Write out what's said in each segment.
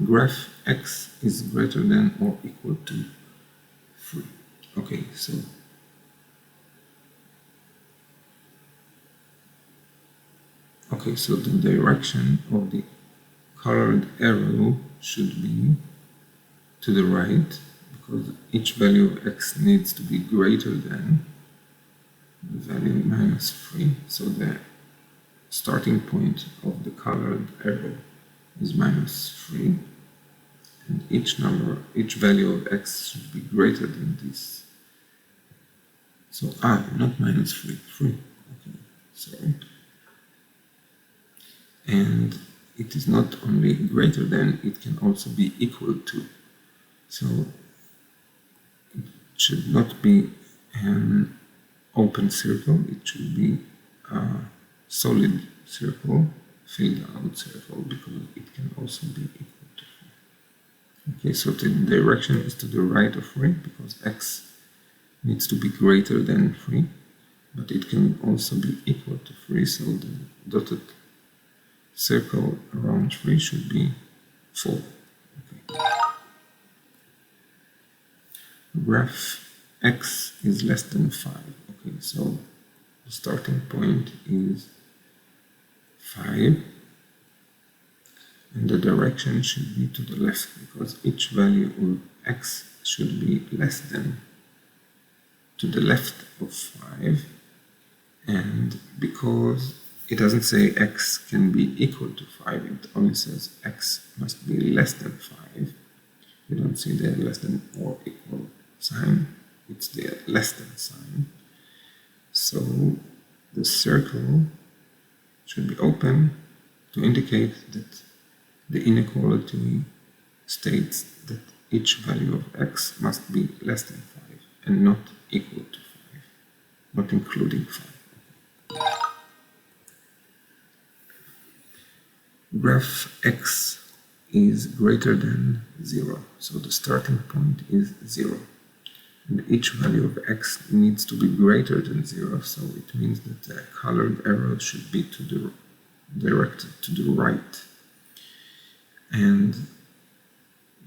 graph x is greater than or equal to 3. Okay, so the direction of the colored arrow should be to the right, because each value of x needs to be greater than the value minus 3. So the starting point of the colored arrow is minus 3, and each value of x should be greater than this. So not minus 3, 3. Okay, sorry. And it is not only greater than, it can also be equal to. So it should not be an open circle, it should be a solid circle, filled out circle, because it can also be equal to 3. Okay, so the direction is to the right of 3, because x needs to be greater than 3, but it can also be equal to 3, so the dotted circle around 3 should be full. Okay. Graph x is less than 5. Okay, so the starting point is 5, and the direction should be to the left, because each value of x should be less than to the left of 5, and because it doesn't say x can be equal to 5, it only says x must be less than 5. You don't see the less than or equal sign, it's the less than sign. So the circle should be open to indicate that the inequality states that each value of x must be less than 5 and not equal to 5, not including 5. Graph x is greater than 0, so the starting point is 0. And each value of x needs to be greater than 0, so it means that the colored arrow should be directed to the right. And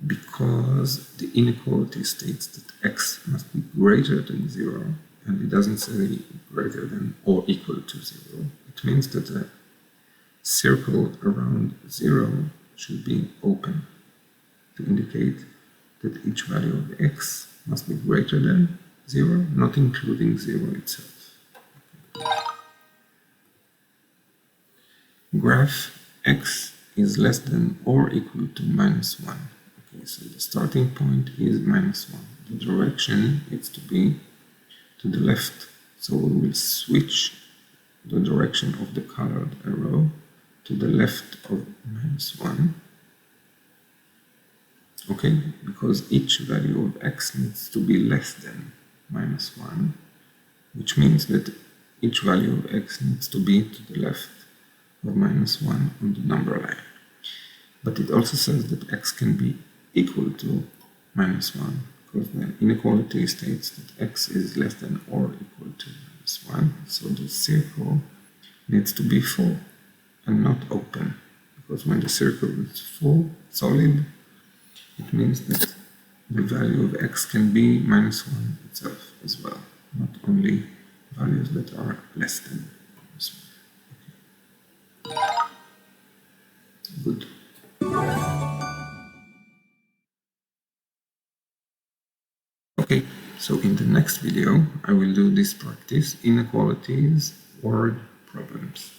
because the inequality states that x must be greater than 0, and it doesn't say greater than or equal to 0, it means that the circle around 0 should be open to indicate that each value of x must be greater than 0, not including 0 itself. Graph x is less than or equal to minus 1. Okay, so the starting point is minus 1. The direction needs to be to the left, so we will switch the direction of the colored arrow to the left of minus 1. Okay, because each value of x needs to be less than minus 1, which means that each value of x needs to be to the left of minus 1 on the number line. But it also says that x can be equal to minus 1, because the inequality states that x is less than or equal to minus 1, so the circle needs to be full and not open, because when the circle is full, solid, it means that the value of x can be minus 1 itself as well, not only values that are less than minus 1. Okay. Good. Okay, so in the next video I will do this practice, inequalities, word problems.